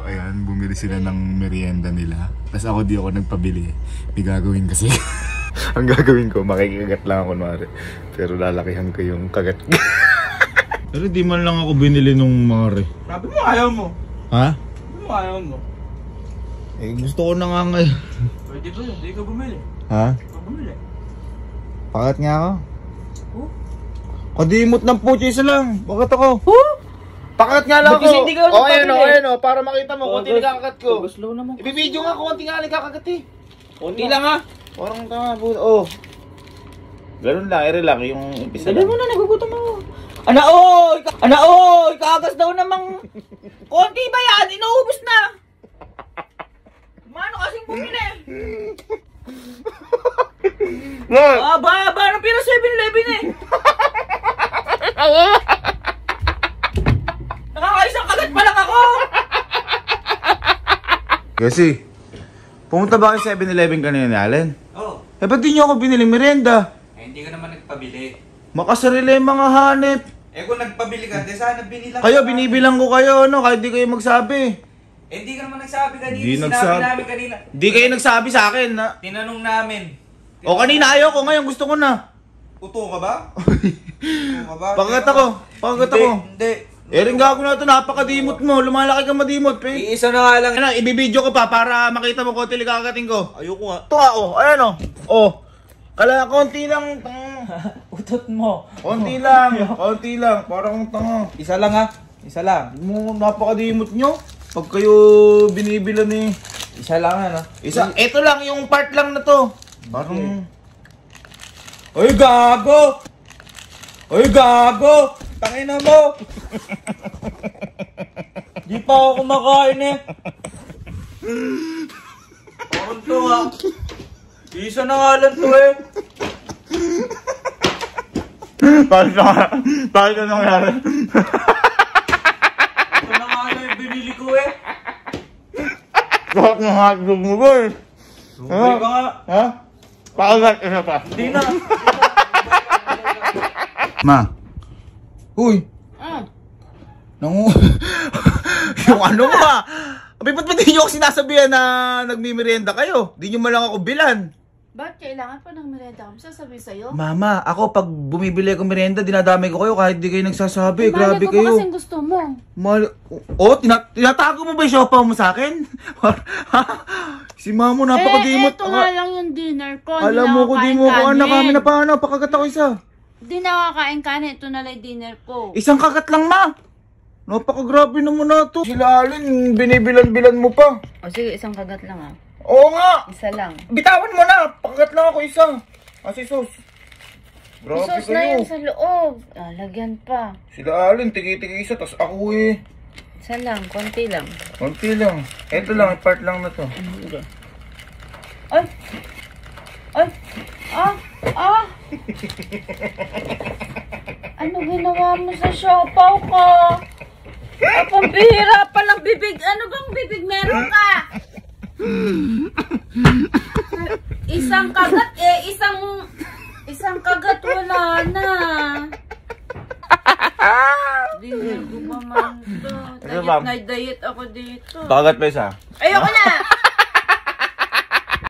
Ayan, bumili sila ng merienda nila. Tapos ako di ako nagpabili. May gagawin kasi. Ang gagawin ko, makikagat lang ako kunwari. Pero lalakihan ko yung kagat. Pero di man lang ako binili nung mare. Sabi mo ayaw mo. Ha? Sabi mo ayaw mo. Eh gusto ko na nga ngayon. Pwede ba yun? Hindi ka bumili. Ha? Hindi ka bumili. Pakat nga ako. Oh? Kadimot ng puti isa lang. Bakit ako? Oh? Pakat nga lang ako. Kasi hindi ka ayan o. Para makita mo, konti nagkakagat ko. Slow naman. Ibibidyo nga konti nga nagkakagat eh. Konti lang ha. Parang tama po. Oh. Ganun lang, i-relax yung umpisa Dali lang. mo na, nagugutom ako. Ana-oy! Kaagas daw namang konti ba yan? Inuubos na! Mano kasing bumili? Ba ng pira 7-Eleven eh! Nakakaisang kagat pa lang ako! Kasi, pumunta ba kayo sa 7-Eleven kanina ni Allen? Oo. Eh, ba't di nyo ako binili merienda? Eh, hindi ka naman nagpabili. Makasarili yung mga hanep. Eh, kung nagpabili ka, di sana binilang Kayo, binibilang ko kayo, ano, kahit di kayo magsabi. Eh, hindi ka naman nagsabi kanina. Di Sinabi nagsabi. namin kanina. Di kayo nagsabi sa akin, na. Tinanong namin. O, kanina ayaw ko, ngayon gusto ko na. Uto ka ba? Uto ka ba? Pagkat ako, pagkat ako. Hindi. Eh, rin gago na ito, napakadimot mo. Lumalaki ka madimot, pe. Iisa na nga lang. Ano, ibibidyo ko pa para makita mo konti likakating ko. Ayoko nga. Ito nga, oh. Ayan, oh. Oh. Kala, konti lang. Utot mo. Konti lang. Konti lang. Parang tanga. Isa lang ha. Isa lang. Mo, napakadimot nyo. Pag kayo binibila ni... Isa lang ano. Isa, eto lang, yung part lang na to. Parang... Oy, gago! Oy, gago! Tangina mo! Di pa ako kumakain eh. Parang to ha. Isa na nga lang to eh. Bakit na nangyari? Ito na nga lang yung binili ko eh. Bakit na hotdog mo ba eh? Sumay ka nga. Ha? Pakagat isa pa. Hindi na. Ma. Uy. Yung ano ba? Abay, ba't di nyo ako sinasabihan na nagmimerienda kayo? Di nyo malang ako bilan. Bakit kailangan pa ng merienda? Kung sasabihin sa'yo? Mama, ako pag bumibili ako merienda, dinadamay ko kayo kahit di kayo nagsasabi. Grabe ko kayo. Malay ko gusto mo. Tinatago mo ba yung siopaw mo sa akin? Si Mamo, napakadimot. Eto nga lang yung dinner ko. Alam mo ko, di mo ko anak kami na paano. Pakagat ako isa. Di nakakain kanin. Ito na lang dinner ko. Isang kagat lang, ma. Napakagrabe naman na to. Sila Alin, binibilan-bilan mo pa. O sige, isang kagat lang ah. Oo nga. Isa lang. Bitawan mo na. Pakagat lang ako isa. Kasi sus. Grabe Isos na kayo. yan sa loob. Ah, lagyan pa. Sila Alin, tigi-tigi isa. Tas ako eh. Isa lang, konti lang. Konti lang. Ito lang, part lang na to. Ay! Ay! Ah! Ano ginawa mo sa siopaw ko? Pambihira pa ng bibig. Ano bang bibig meron ka? Isang kagat isang kagat wala na. Di na gumaman to. Diet ako dito. Pakagat pa isa. Ayoko na!